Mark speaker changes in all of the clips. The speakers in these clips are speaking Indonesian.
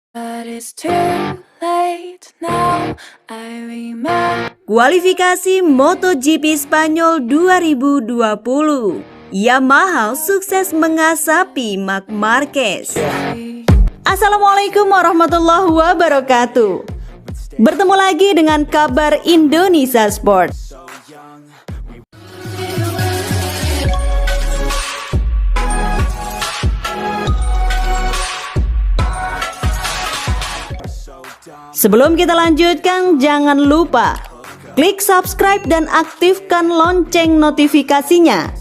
Speaker 1: But it's too late now. I remember.
Speaker 2: Kualifikasi MotoGP Spanyol 2020, Yamaha sukses mengasapi Marc Marquez. Assalamualaikum warahmatullahi wabarakatuh. Bertemu lagi dengan kabar Indonesia Sport. Sebelum kita lanjutkan, jangan lupa klik subscribe dan aktifkan lonceng notifikasinya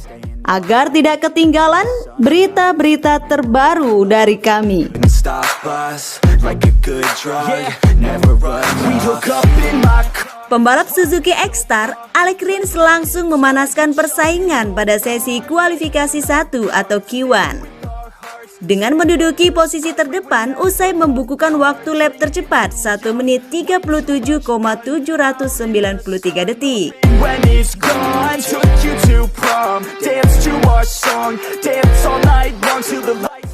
Speaker 2: agar tidak ketinggalan berita-berita terbaru dari kami. Pembalap Suzuki X-Star, Alex Rins langsung memanaskan persaingan pada sesi kualifikasi 1 atau Q1. Dengan menduduki posisi terdepan usai membukukan waktu lap tercepat 1 menit 37,793 detik.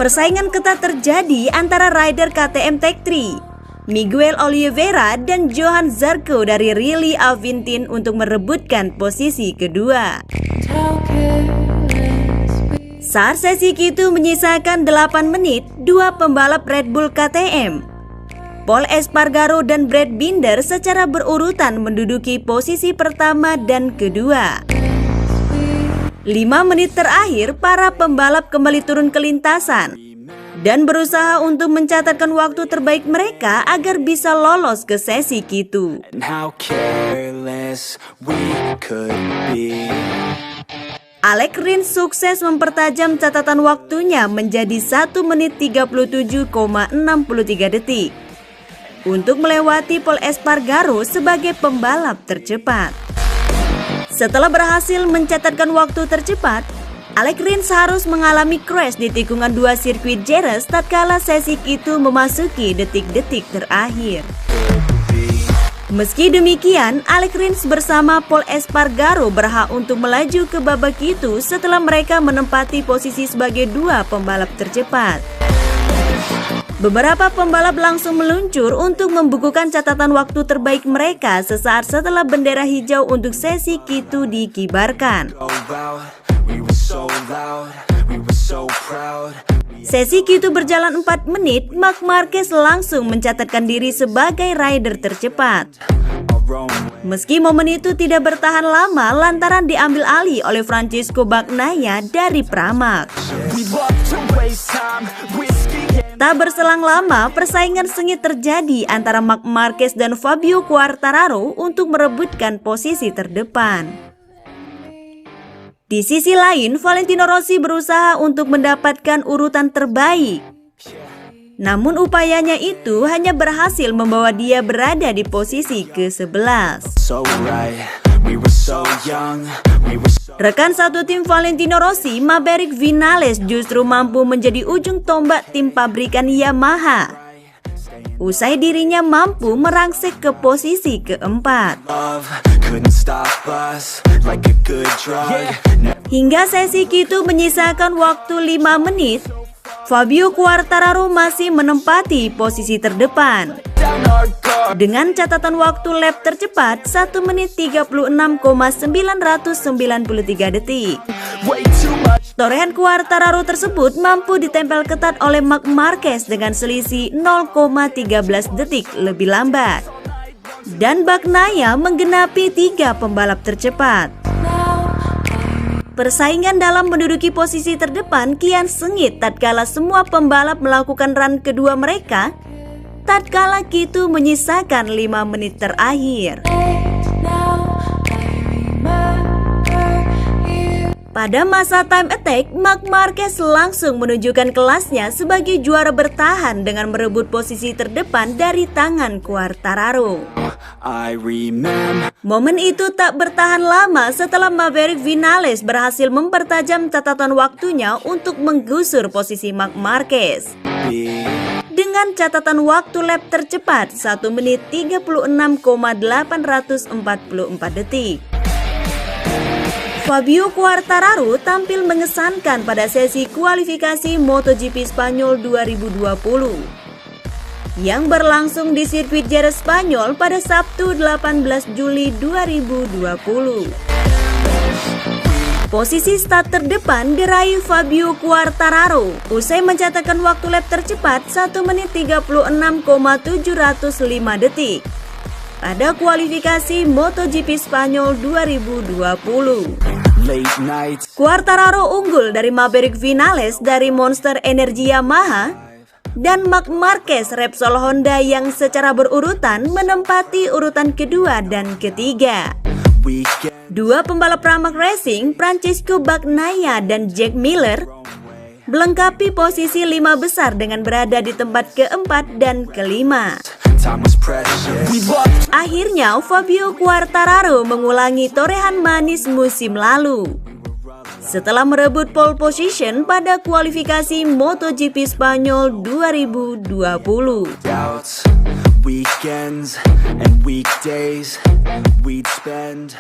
Speaker 2: Persaingan ketat terjadi antara rider KTM Tech3, Miguel Oliveira dan Johan Zarco dari Riley Avintin untuk merebutkan posisi kedua. Saat sesi Q2 menyisakan 8 menit, dua pembalap Red Bull KTM, Pol Espargaro dan Brad Binder secara berurutan menduduki posisi pertama dan kedua. 5 menit terakhir, para pembalap kembali turun ke lintasan dan berusaha untuk mencatatkan waktu terbaik mereka agar bisa lolos ke sesi Q2. Alex Rins sukses mempertajam catatan waktunya menjadi 1 menit 37,63 detik untuk melewati Pol Espargaro sebagai pembalap tercepat. Setelah berhasil mencatatkan waktu tercepat, Alex Rins harus mengalami crash di tikungan 2 sirkuit Jerez tatkala sesi itu memasuki detik-detik terakhir. Meski demikian, Alex Rins bersama Pol Espargaro berhak untuk melaju ke babak itu setelah mereka menempati posisi sebagai dua pembalap tercepat. Beberapa pembalap langsung meluncur untuk membukukan catatan waktu terbaik mereka sesaat setelah bendera hijau untuk sesi Q2 dikibarkan. Sesi Q2 berjalan 4 menit, Marc Marquez langsung mencatatkan diri sebagai rider tercepat. Meski momen itu tidak bertahan lama lantaran diambil alih oleh Francesco Bagnaia dari Pramac. Tak berselang lama, persaingan sengit terjadi antara Marc Marquez dan Fabio Quartararo untuk merebutkan posisi terdepan. Di sisi lain, Valentino Rossi berusaha untuk mendapatkan urutan terbaik. Namun upayanya itu hanya berhasil membawa dia berada di posisi ke-11. Rekan satu tim Valentino Rossi, Maverick Vinales, justru mampu menjadi ujung tombak tim pabrikan Yamaha usai dirinya mampu merangsek ke posisi keempat. Hingga sesi Q2 menyisakan waktu 5 menit, Fabio Quartararo masih menempati posisi terdepan dengan catatan waktu lap tercepat 1 menit 36,993 detik. Torehan Quartararo tersebut mampu ditempel ketat oleh Marc Marquez dengan selisih 0,13 detik lebih lambat, dan Bagnaia menggenapi 3 pembalap tercepat. Persaingan dalam menduduki posisi terdepan kian sengit tatkala semua pembalap melakukan run kedua mereka tatkala Q2 menyisakan 5 menit terakhir. Pada masa time attack, Marc Marquez langsung menunjukkan kelasnya sebagai juara bertahan dengan merebut posisi terdepan dari tangan Quartararo. Momen itu tak bertahan lama setelah Maverick Vinales berhasil mempertajam catatan waktunya untuk menggusur posisi Marc Marquez dengan catatan waktu lap tercepat 1 menit 36,844 detik. Fabio Quartararo tampil mengesankan pada sesi kualifikasi MotoGP Spanyol 2020. yang berlangsung di sirkuit Jerez Spanyol pada Sabtu 18 Juli 2020. Posisi start terdepan diraih Fabio Quartararo usai mencatatkan waktu lap tercepat 1 menit 36,705 detik pada kualifikasi MotoGP Spanyol 2020. Quartararo unggul dari Maverick Vinales dari Monster Energy Yamaha dan Marc Marquez Repsol Honda yang secara berurutan menempati urutan kedua dan ketiga. Dua pembalap Pramac Racing, Francesco Bagnaia dan Jack Miller, melengkapi posisi 5 besar dengan berada di tempat keempat dan kelima. Akhirnya Fabio Quartararo mengulangi torehan manis musim lalu setelah merebut pole position pada kualifikasi MotoGP Spanyol 2020. Weekends and weekdays we'd spend